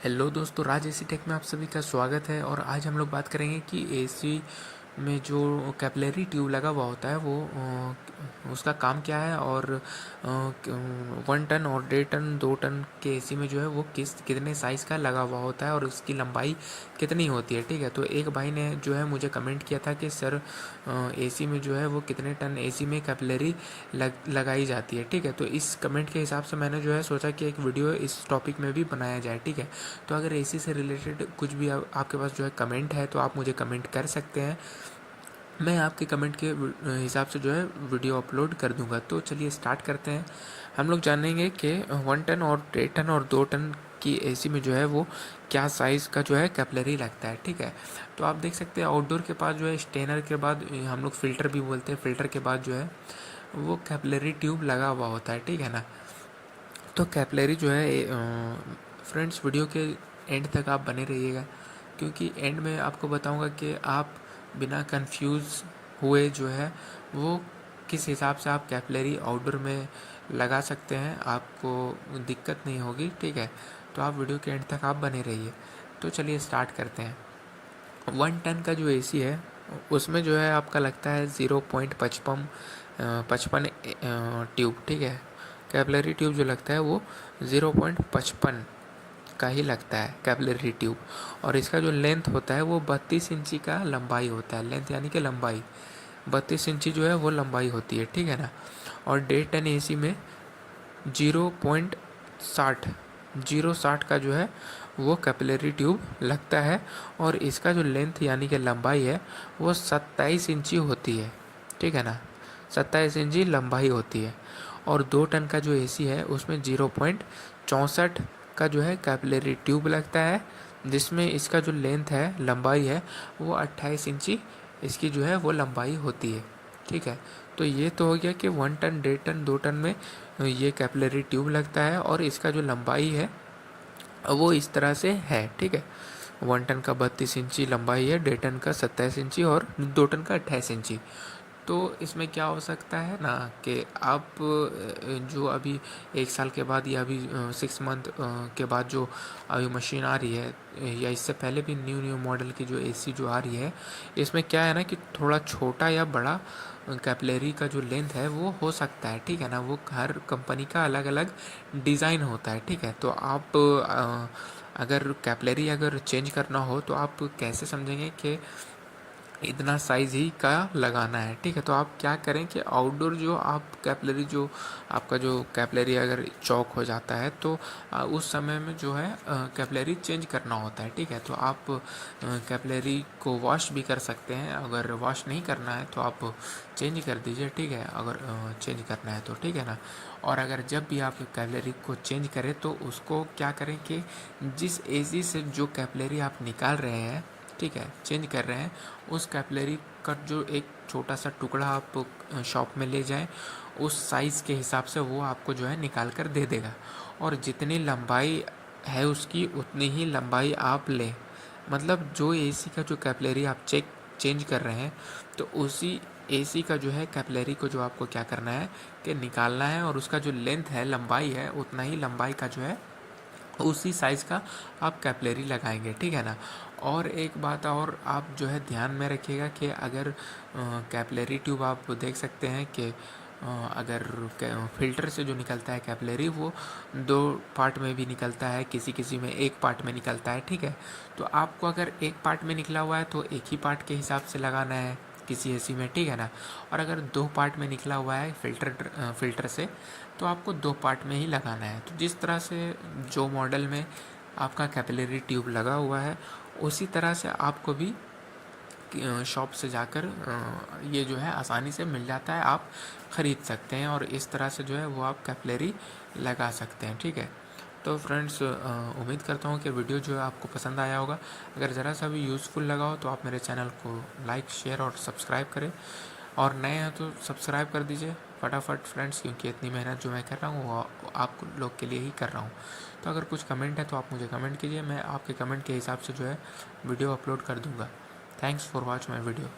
Hello दोस्तों, राज AC take में आप सभी का स्वागत है। और आज हम लोग बात करेंगे कि एसी में जो कैपिलरी ट्यूब लगा हुआ होता है वो उसका काम क्या है, और 1 टन और 1.5 टन 2 टन के एसी में जो है वो कितने साइज़ का लगा हुआ होता है और उसकी लंबाई कितनी होती है। ठीक है, तो एक भाई ने जो है मुझे कमेंट किया था कि सर एसी में जो है वो कितने टन एसी में कैपिलरी लगाई जाती है। ठीक है, तो इस कमेंट के हिसाब से मैंने जो है सोचा कि एक वीडियो इस टॉपिक में भी बनाया जाए। ठीक है, तो अगर एसी से रिलेटेड कुछ भी आपके पास जो है कमेंट है तो आप मुझे कमेंट कर सकते हैं। मैं आपके कमेंट के हिसाब से जो है वीडियो अपलोड कर दूंगा। तो चलिए स्टार्ट करते हैं। हम लोग जानेंगे कि 1 टन और 1.5 टन और 2 टन की एसी में जो है वो क्या साइज़ का जो है कैपिलरी लगता है। ठीक है, तो आप देख सकते हैं आउटडोर के पास जो है स्टेनर के बाद हम लोग फ़िल्टर भी बोलते हैं, फ़िल्टर के बाद जो है वो कैपिलरी ट्यूब लगा हुआ होता है। ठीक है ना, तो कैपिलरी जो है फ्रेंड्स, वीडियो के एंड तक आप बने रहिएगा, क्योंकि एंड में आपको बताऊंगा कि आप बिना कंफ्यूज हुए जो है वो किस हिसाब से आप कैपिलरी आउटडोर में लगा सकते हैं, आपको दिक्कत नहीं होगी। ठीक है, तो आप वीडियो के एंड तक आप बने रहिए। तो चलिए स्टार्ट करते हैं। 1 टन का जो एसी है उसमें जो है आपका लगता है 0.55 ट्यूब। ठीक है, कैपिलरी ट्यूब जो लगता है वो 0.55 का ही लगता है कैपिलरी ट्यूब। और इसका जो लेंथ होता है वो 32 इंची का लंबाई होता है। लेंथ यानी कि लंबाई 32 इंची जो है वो लंबाई होती है। ठीक है ना, और 1.5 टन एसी में 0.60 का जो है वो कैपिलरी ट्यूब लगता है। और इसका जो लेंथ यानी कि लंबाई है वो 27 इंची होती है। ठीक है ना, 27 इंची लंबाई होती है। और 2 टन का जो एसी है उसमें 0.64 का जो है कैपिलरी ट्यूब लगता है, जिसमें इसका जो लेंथ है, लंबाई है, वो 28 इंची इसकी जो है वो लंबाई होती है। ठीक है, तो ये तो हो गया कि 1 टन 1.5 टन 2 टन में ये कैपिलरी ट्यूब लगता है और इसका जो लंबाई है वो इस तरह से है। ठीक है, 1 टन का 32 इंची लंबाई है, 1.5 टन का 27 इंची और 2 टन का 28 इंची। तो इसमें क्या हो सकता है ना कि आप जो अभी 1 साल के बाद या अभी 6 मंथ के बाद जो अभी मशीन आ रही है, या इससे पहले भी न्यू न्यू मॉडल की जो एसी जो आ रही है, इसमें क्या है ना कि थोड़ा छोटा या बड़ा कैपिलरी का जो लेंथ है वो हो सकता है। ठीक है ना, वो हर कंपनी का अलग अलग डिज़ाइन होता है। ठीक है, तो आप अगर कैपिलरी अगर चेंज करना हो तो आप कैसे समझेंगे कि इतना साइज़ ही का लगाना है। ठीक है, तो आप क्या करें कि आउटडोर जो आप कैपिलरी जो आपका जो कैपिलरी अगर चौक हो जाता है तो उस समय में जो है कैपिलरी चेंज करना होता है। ठीक है, तो आप कैपिलरी को वॉश भी कर सकते हैं। अगर वॉश नहीं करना है तो आप चेंज कर दीजिए। ठीक है, अगर चेंज करना है तो। ठीक है ना, और अगर जब भी आप कैपिलरी को चेंज करें तो उसको क्या करें कि जिस एसी से जो कैपिलरी आप निकाल रहे हैं, ठीक है, चेंज कर रहे हैं, उस कैपिलरी का जो एक छोटा सा टुकड़ा आप शॉप में ले जाएं, उस साइज़ के हिसाब से वो आपको जो है निकाल कर दे देगा। और जितनी लंबाई है उसकी उतनी ही लंबाई आप लें। मतलब जो एसी का जो कैपिलरी आप चेंज कर रहे हैं, तो उसी एसी का जो है कैपिलरी को जो आपको क्या करना है कि निकालना है, और उसका जो लेंथ है, लंबाई है, उतना ही लंबाई का जो है उसी साइज़ का आप कैपिलरी लगाएंगे। ठीक है ना, और एक बात और आप जो है ध्यान में रखिएगा कि अगर कैपिलरी ट्यूब आप देख सकते हैं कि अगर फ़िल्टर से जो निकलता है कैपिलरी वो 2 पार्ट में भी निकलता है, किसी किसी में एक पार्ट में निकलता है। ठीक है, तो आपको अगर एक पार्ट में निकला हुआ है तो एक ही पार्ट के हिसाब से लगाना है किसी एसी में। ठीक है ना, और अगर 2 पार्ट में निकला हुआ है फ़िल्टर से तो आपको 2 पार्ट में ही लगाना है। तो जिस तरह से जो मॉडल में आपका कैपिलरी ट्यूब लगा हुआ है उसी तरह से आपको भी शॉप से जाकर ये जो है आसानी से मिल जाता है, आप ख़रीद सकते हैं और इस तरह से जो है वो आप कैपिलरी लगा सकते हैं। ठीक है, तो फ्रेंड्स, उम्मीद करता हूँ कि वीडियो जो है आपको पसंद आया होगा। अगर ज़रा सा भी यूज़फुल लगा हो तो आप मेरे चैनल को लाइक, शेयर और सब्सक्राइब करें, और नए हैं तो सब्सक्राइब कर दीजिए फटाफट फ्रेंड्स, क्योंकि इतनी मेहनत जो मैं कर रहा हूँ वो आप लोग के लिए ही कर रहा हूँ। तो अगर कुछ कमेंट है तो आप मुझे कमेंट कीजिए, मैं आपके कमेंट के हिसाब से जो है वीडियो अपलोड कर दूँगा। Thanks for watch my video.